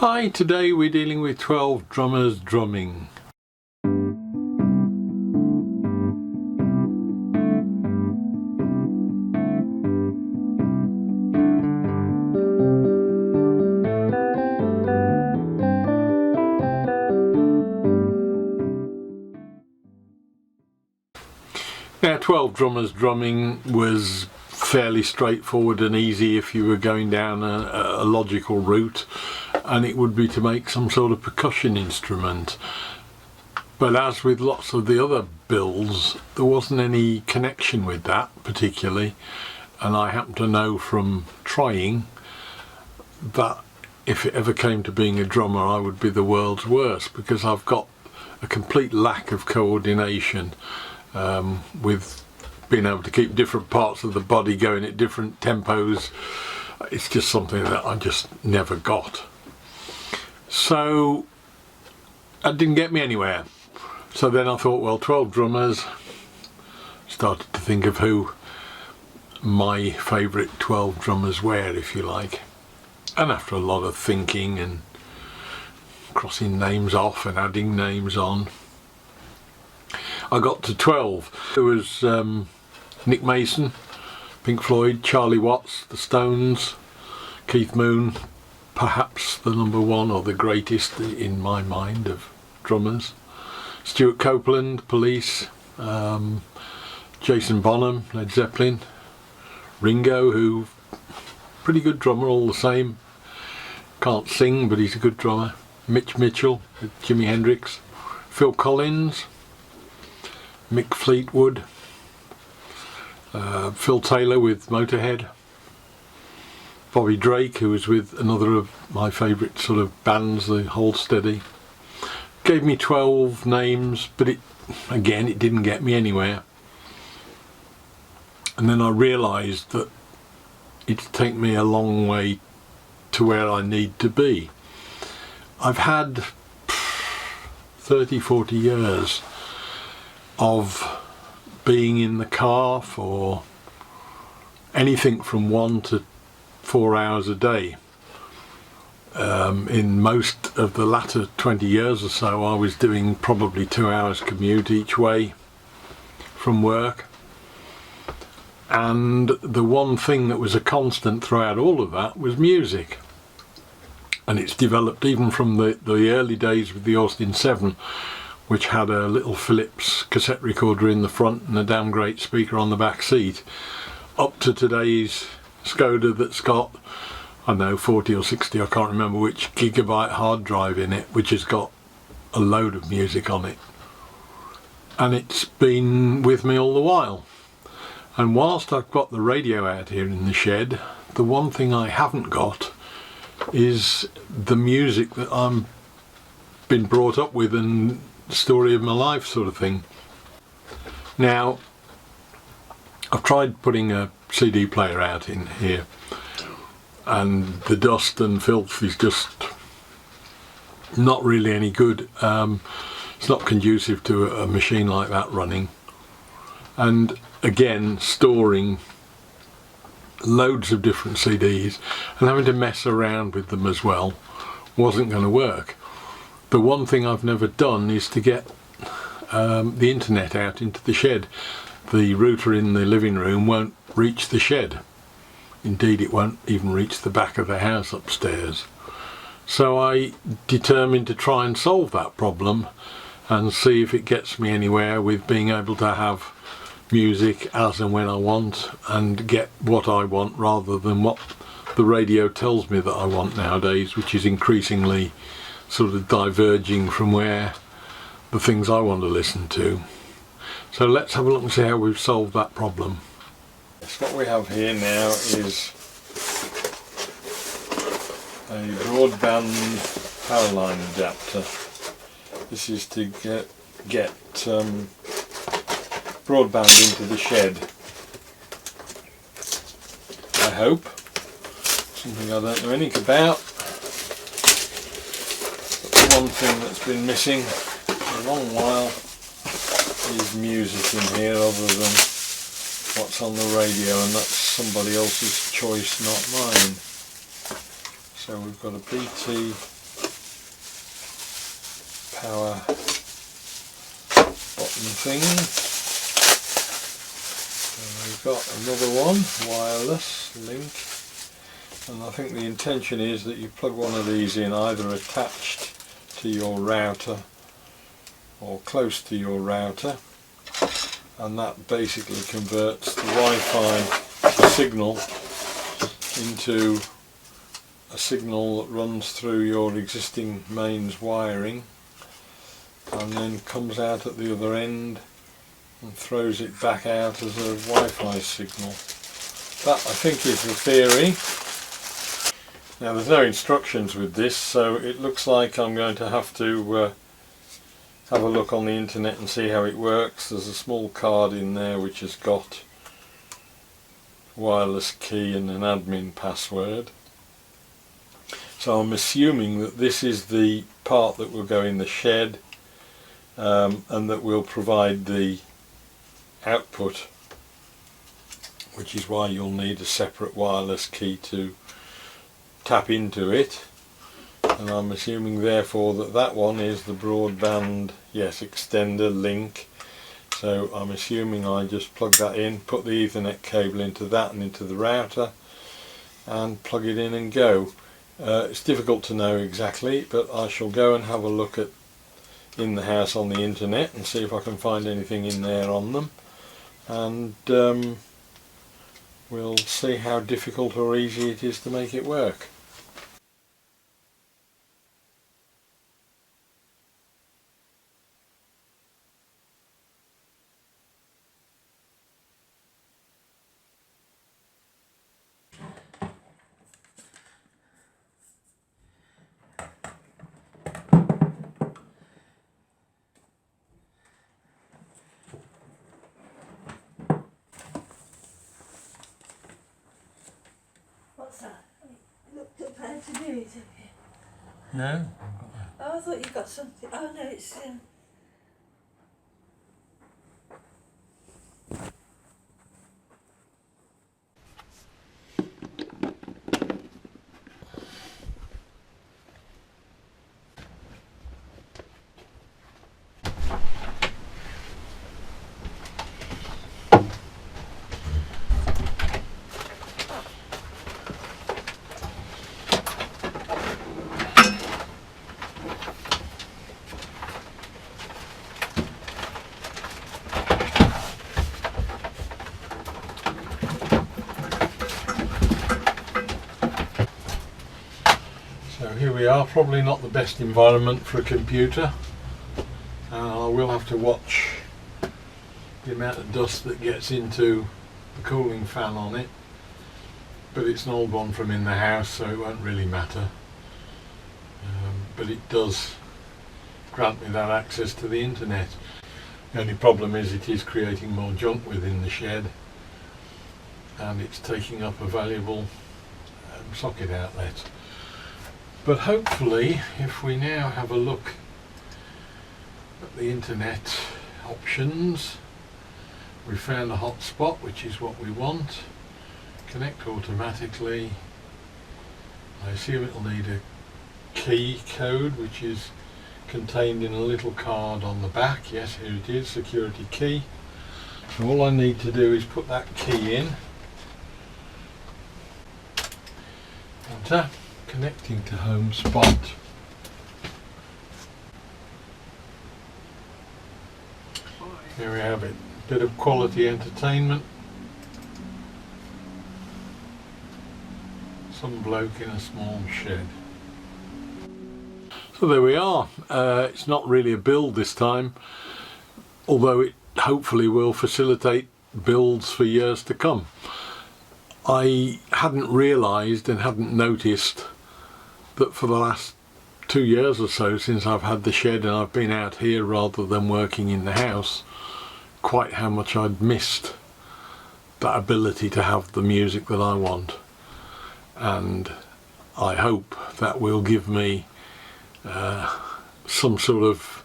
Hi, today we're dealing with 12 drummers drumming. Now, 12 drummers drumming was fairly straightforward and easy if you were going down a logical route, and it would be to make some sort of percussion instrument. But as with lots of the other builds, there wasn't any connection with that particularly, and I happen to know from trying that if it ever came to being a drummer, I would be the world's worst, because I've got a complete lack of coordination with being able to keep different parts of the body going at different tempos. It's just something that I just never got. So that didn't get me anywhere. So then I thought, well, 12 drummers. Started to think of who my favourite 12 drummers were, if you like. And after a lot of thinking and crossing names off and adding names on, I got to 12. There was Nick Mason, Pink Floyd, Charlie Watts, The Stones, Keith Moon, perhaps the number one or the greatest in my mind of drummers, Stuart Copeland, Police, Jason Bonham, Led Zeppelin, Ringo, who pretty good drummer all the same, can't sing but he's a good drummer, Mitch Mitchell with Jimi Hendrix, Phil Collins, Mick Fleetwood, Phil Taylor with Motorhead, Bobby Drake, who was with another of my favourite sort of bands, the Hold Steady. Gave me 12 names, but it didn't get me anywhere. And then I realised that it'd take me a long way to where I need to be. I've had 30-40 years of being in the car for anything from 1 to 4 hours a day. In most of the latter 20 years or so, I was doing probably 2 hours commute each way from work. And the one thing that was a constant throughout all of that was music. And it's developed even from the early days with the Austin 7, which had a little Philips cassette recorder in the front and a damn great speaker on the back seat, up to today's Skoda that's got, I don't know, 40 or 60, I can't remember which, gigabyte hard drive in it, which has got a load of music on it. And it's been with me all the while. And whilst I've got the radio out here in the shed, the one thing I haven't got is the music that I'm been brought up with and story of my life sort of thing. Now, I've tried putting a CD player out in here, and the dust and filth is just not really any good. It's not conducive to a machine like that running. And again, storing loads of different CDs and having to mess around with them as well wasn't going to work. The one thing I've never done is to get the internet out into the shed. The router in the living room won't reach the shed. Indeed, it won't even reach the back of the house upstairs. So I determined to try and solve that problem and see if it gets me anywhere with being able to have music as and when I want and get what I want rather than what the radio tells me that I want nowadays, which is increasingly sort of diverging from where the things I want to listen to. So let's have a look and see how we've solved that problem. What we have here now is a broadband power line adapter. This is to get broadband into the shed. I hope. Something I don't know anything about. One thing that's been missing for a long while is music in here other than what's on the radio, and that's somebody else's choice, not mine. So we've got a BT power button thing. And we've got another one, wireless link, and I think the intention is that you plug one of these in either attached to your router or close to your router, and that basically converts the Wi-Fi signal into a signal that runs through your existing mains wiring and then comes out at the other end and throws it back out as a Wi-Fi signal. That, I think, is the theory. Now there's no instructions with this, so it looks like I'm going to have to have a look on the internet and see how it works. There's a small card in there which has got wireless key and an admin password. So I'm assuming that this is the part that will go in the shed and that will provide the output, which is why you'll need a separate wireless key to tap into it. And I'm assuming therefore that that one is the broadband, yes, extender link. So I'm assuming I just plug that in, put the Ethernet cable into that and into the router and plug it in and go. It's difficult to know exactly, but I shall go and have a look at in the house on the internet and see if I can find anything in there on them, and we'll see how difficult or easy it is to make it work. What's that? You looked up how to do it, have you? No? Oh, I thought you got something. Oh no, it's So here we are, probably not the best environment for a computer. I will have to watch the amount of dust that gets into the cooling fan on it, but it's an old one from in the house, so it won't really matter. But it does grant me that access to the internet. The only problem is it is creating more junk within the shed, and it's taking up a valuable socket outlet. But hopefully, if we now have a look at the internet options, we found a hotspot, which is what we want. Connect automatically. I assume it will need a key code, which is contained in a little card on the back. Yes, here it is, security key. So all I need to do is put that key in. Enter. Connecting to HomeSpot. Here we have it. Bit of quality entertainment. Some bloke in a small shed. So there we are. It's not really a build this time, although it hopefully will facilitate builds for years to come. I hadn't realised and hadn't noticed that for the last 2 years or so since I've had the shed and I've been out here rather than working in the house, quite how much I'd missed that ability to have the music that I want. And I hope that will give me some sort of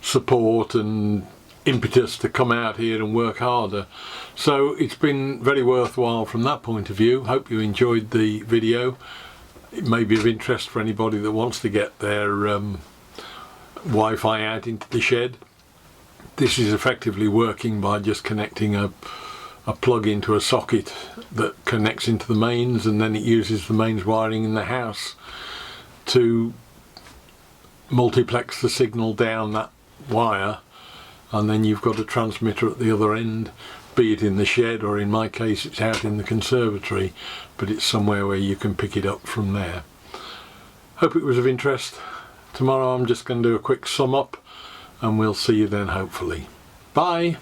support and impetus to come out here and work harder. So it's been very worthwhile from that point of view. Hope you enjoyed the video. It may be of interest for anybody that wants to get their Wi-Fi out into the shed. This is effectively working by just connecting a plug into a socket that connects into the mains, and then it uses the mains wiring in the house to multiplex the signal down that wire, and then you've got a transmitter at the other end, be it in the shed or in my case it's out in the conservatory, but it's somewhere where you can pick it up from there. Hope it was of interest. Tomorrow I'm just going to do a quick sum up and we'll see you then hopefully. Bye!